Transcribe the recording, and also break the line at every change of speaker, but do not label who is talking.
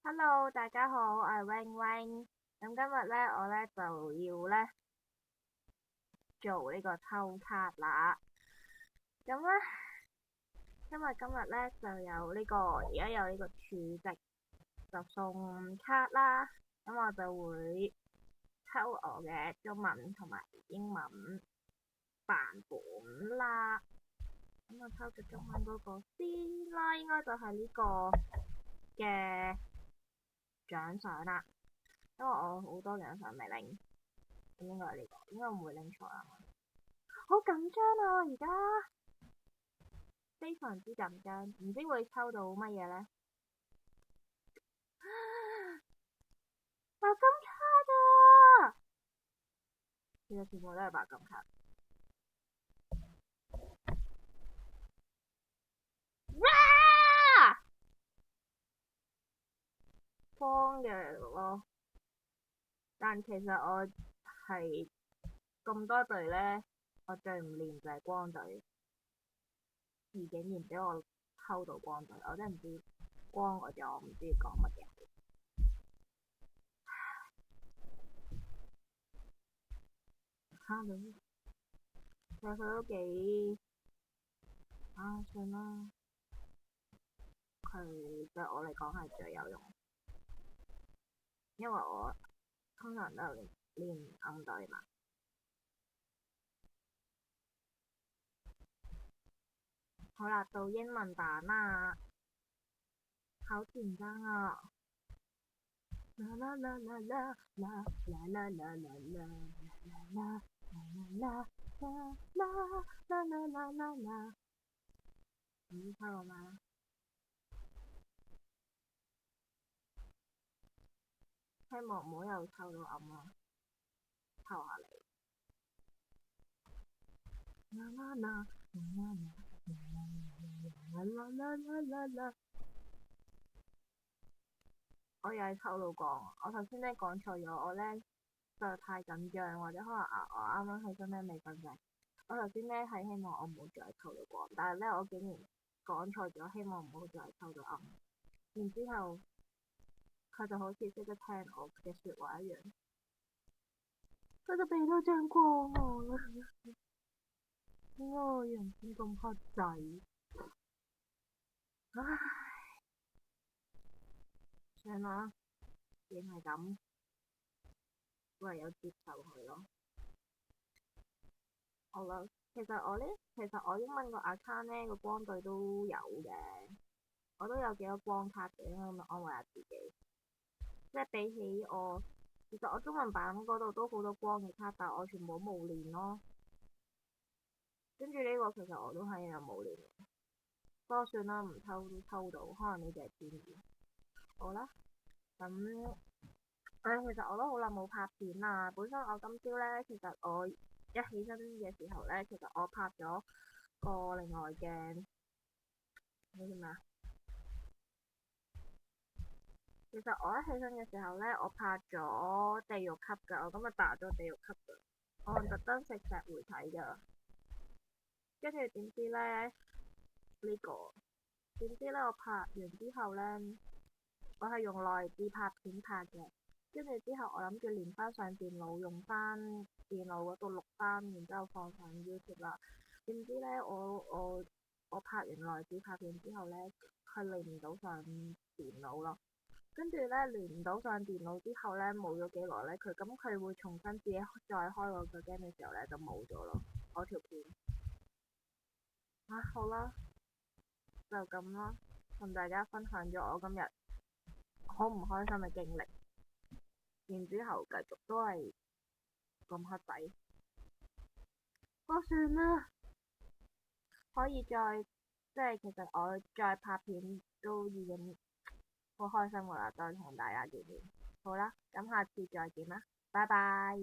Hello，大家好，我係 Wing Wing。咁今日咧，我咧就要咧做呢個抽卡啦。咁咧，因為今日咧就有呢個，而家有呢個儲值就送卡啦。咁我就會抽我嘅中文同埋英文版本啦。咁我抽咗中文嗰個先啦，應該就係呢個嘅獎賞啦。因為我好多獎賞未領。咁應該係呢個，應該唔會拎錯啊！好緊張啊！而家非常之緊張，唔知會抽到乜嘢呢？白金卡㗎，其實全部都係白金卡。哇！光嘅咯，但其實我係咁多隊呢，我最唔練就係光隊，而竟然俾我抽到光隊，我真係唔知光嗰隻我唔知講乜嘢。哈到，其實佢都幾算啦。佢對我嚟講係最有用，因為我通常都係練暗隊嘛。好啦，到英文版啦，好緊張啊！啦啦啦啦啦啦啦啦啦啦啦啦啦啦啦啦啦啦，唔抽到嗎？希望唔好又抽到暗啊！抽下嚟。啦啦啦啦啦啦啦啦啦啦，我又係抽到光。我頭先咧講錯咗，我咧實在太緊張，或者可能我啱啱起身咧未瞓醒。我頭先咧係希望我唔好再抽到光，但係咧我竟然講錯咗，希望唔好再抽到暗。然之後佢就好似識得聽我嘅説話一樣，佢就俾咗張光我啦。點解我人生咁黑仔？唉，算啦，既然係咁，唯有接受佢咯。好啦，其實我英文個 account 咧個光隊都有嘅，我都有幾多光卡嘅，咁咪安慰下自己。即係比起我，其實我中文版嗰度都好多光嘅卡，但係我全部都冇練咯。跟住呢個其實我都係有冇練，不過算啦，唔抽都抽到，可能你哋係專業。好啦，咁其實我都好耐冇拍片啦。本身我今朝咧，其實我一起身嘅時候咧，其實我拍咗個另外嘅嗰叫咩啊？其實我一起身嘅時候咧，我拍咗地獄級㗎，我今日打咗地獄級㗎，我係特登食石回睇㗎。跟住點知咧呢個？點知咧我拍完之後咧，我係用內置拍片拍嘅。跟住之後我諗住連翻上電腦，用翻電腦嗰度錄翻，然之後放上 YouTube 啦。點知咧我拍完內置拍片之後咧，佢連唔到上電腦咯。跟住咧連唔到上電腦之後咧，冇咗幾耐咧，佢會重新自己再開個 game 嘅時候咧，就冇咗咯，我條片。好啦，就咁啦，同大家分享咗我今日好唔開心嘅經歷。然之後繼續都係咁黑仔，我算啦，可以再即係其實我再拍片都已經好開心噶啦，再同大家見面。好啦，咁下次再見啦，拜拜。